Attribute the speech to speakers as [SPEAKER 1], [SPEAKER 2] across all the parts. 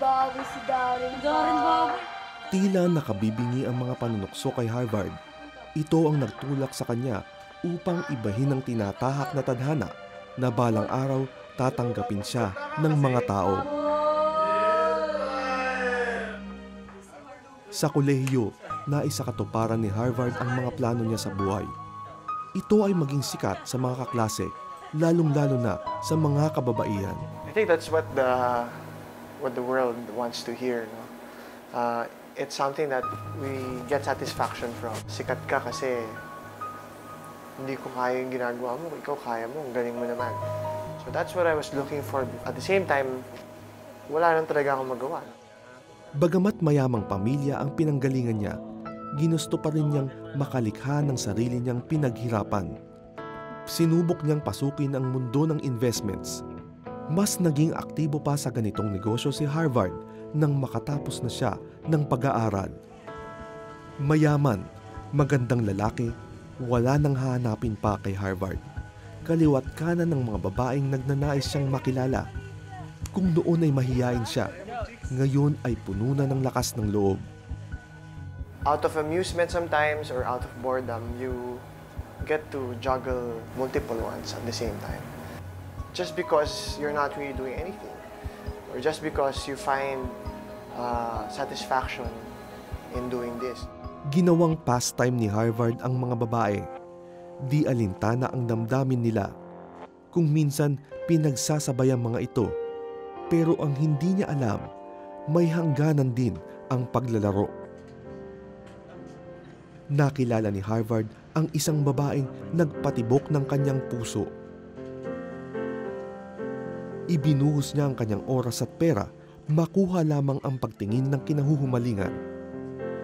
[SPEAKER 1] Bobby, si Darren
[SPEAKER 2] Bobby.
[SPEAKER 3] Tila nakabibingi ang mga panunukso kay Harvard. Ito ang nagtulak sa kanya upang ibahin ang tinatahak na tadhana na balang araw tatanggapin siya ng mga tao. Sa kolehiyo, naisakatuparan ni Harvard ang mga plano niya sa buhay. Ito ay maging sikat sa mga kaklase, lalong-lalo na sa mga kababaihan.
[SPEAKER 4] I think that's what the world wants to hear. No? It's something that we get satisfaction from. Sikat ka kasi hindi ko kaya yung ginagawa mo, ikaw kaya mo, ang galing mo naman. So that's what I was looking for. At the same time, wala nang talaga akong magawa.
[SPEAKER 3] Bagamat mayamang pamilya ang pinanggalingan niya, ginusto pa rin niyang makalikha ng sarili niyang pinaghirapan. Sinubok niyang pasukin ang mundo ng investments. Mas naging aktibo pa sa ganitong negosyo si Harvard nang makatapos na siya ng pag-aaral. Mayaman, magandang lalaki, wala nang hahanapin pa kay Harvard. Kaliwat kanan ng mga babaeng nagnanais siyang makilala. Kung noon ay mahiyain siya, ngayon ay puno na ng lakas ng loob.
[SPEAKER 4] Out of amusement sometimes or out of boredom, you get to juggle multiple ones at the same time. Just because you're not really doing anything, or just because you find satisfaction in doing this.
[SPEAKER 3] Ginawang pastime ni Harvard ang mga babae. Di alintana ang damdamin nila. Kung minsan pinagsasabay ang mga ito, pero ang hindi niya alam, may hangganan din ang paglalaro. Nakilala ni Harvard ang isang babaeng nagpatibok ng kanyang puso. Ibinuhos niya ang kanyang oras at pera, makuha lamang ang pagtingin ng kinahuhumalingan.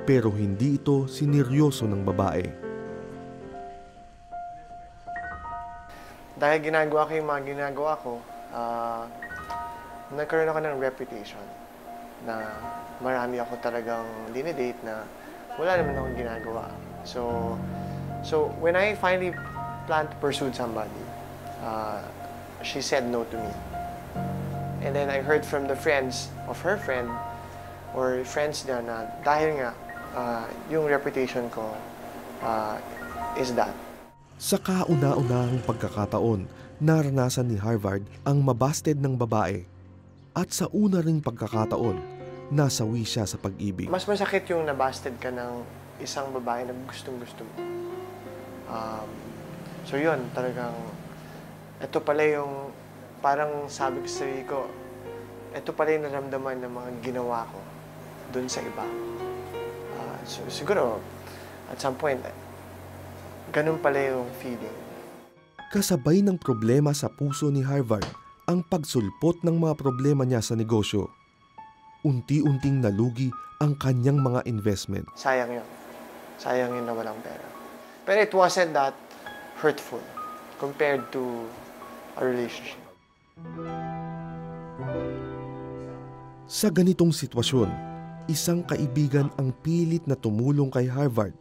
[SPEAKER 3] Pero hindi ito sineryoso ng babae.
[SPEAKER 4] Dahil ginagawa ko yung mga ginagawa ko, nagkaroon ako ng reputation na marami ako talagang dinedate na wala naman akong ginagawa. So when I finally planned to pursue somebody, she said no to me. And then I heard from the friends of her friend or friends niya na dahil nga yung reputation ko is that.
[SPEAKER 3] Sa kauna-unahang pagkakataon, naranasan ni Harvard ang mabasted ng babae. At sa una ring pagkakataon, nasawi siya sa pag-ibig.
[SPEAKER 4] Mas masakit yung nabasted ka ng isang babae na gustong-gusto mo. So yun, talagang, ito pala yung, parang sabi ko sa sarili ko, ito pala yung naramdaman ng mga ginawa ko dun sa iba. So siguro, at some point, ganun pala yung feeling.
[SPEAKER 3] Kasabay ng problema sa puso ni Harvard ang pagsulpot ng mga problema niya sa negosyo. Unti-unting nalugi ang kanyang mga investment.
[SPEAKER 4] Sayang yun. Sayang yun na walang pera. Pero it wasn't that hurtful compared to a relationship.
[SPEAKER 3] Sa ganitong sitwasyon, isang kaibigan ang pilit na tumulong kay Harvard.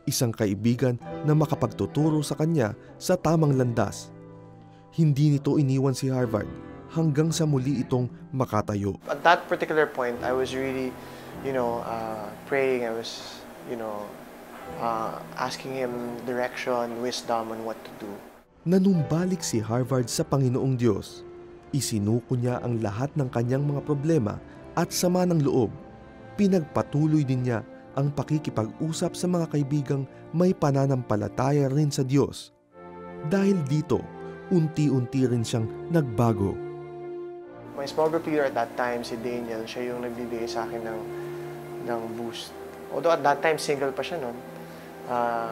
[SPEAKER 3] Isang kaibigan na makapagtuturo sa kanya sa tamang landas. Hindi nito iniwan si Harvard hanggang sa muli itong makatayo.
[SPEAKER 4] At that particular point, I was really, praying. I was, asking him direction, wisdom on what to do.
[SPEAKER 3] Nanumbalik si Harvard sa Panginoong Diyos. Isinuko niya ang lahat ng kanyang mga problema at sama ng loob. Pinagpatuloy din niya ang pakikipag-usap sa mga kaibigang may pananampalataya rin sa Diyos. Dahil dito, unti-unti rin siyang nagbago.
[SPEAKER 4] My small group leader at that time, si Daniel, siya yung nagbibigay sa akin ng boost. Although at that time, single pa siya noon,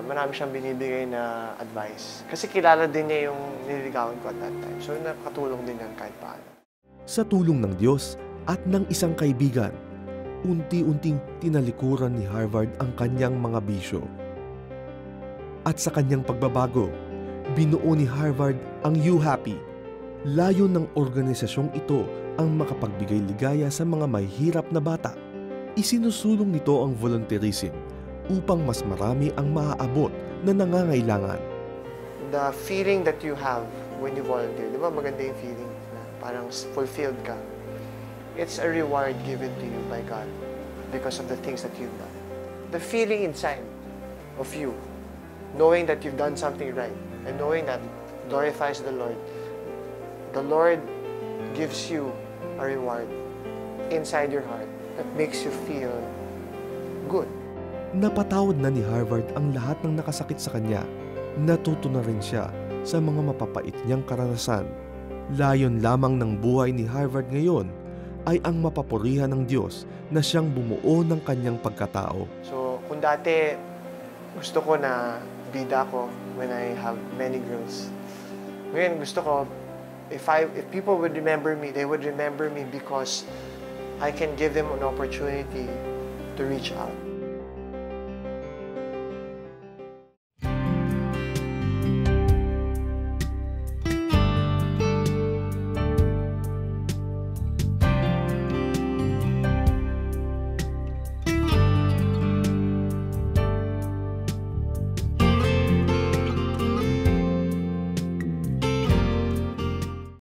[SPEAKER 4] marami siyang binibigay na advice. Kasi kilala din niya yung nililigawan ko at that time. So nakatulong din yan kahit paano.
[SPEAKER 3] Sa tulong ng Diyos at ng isang kaibigan, unti-unting tinalikuran ni Harvard ang kanyang mga bisyo. At sa kanyang pagbabago, binuo ni Harvard ang You Happy. Layo ng organisasyong ito ang makapagbigay ligaya sa mga mahihirap na bata. Isinusulong nito ang volunteerism upang mas marami ang maaabot na nangangailangan.
[SPEAKER 4] The feeling that you have when you volunteer, di ba maganda yung feeling na parang fulfilled ka. it's a reward given to you by God because of the things that you've done. The feeling inside of you, knowing that you've done something right, and knowing that glorifies the Lord gives you a reward inside your heart that makes you feel good.
[SPEAKER 3] Napatawad na ni Harvard ang lahat ng nakasakit sa kanya. Natuto na rin siya sa mga mapapait niyang karanasan. Layon lamang ng buhay ni Harvard ngayon ay ang mapapurihan ng Diyos na siyang bumuo ng kanyang pagkatao.
[SPEAKER 4] So, kung dati gusto ko na bida ko when I have many girls, ngayon gusto ko, if people would remember me, they would remember me because I can give them an opportunity to reach out.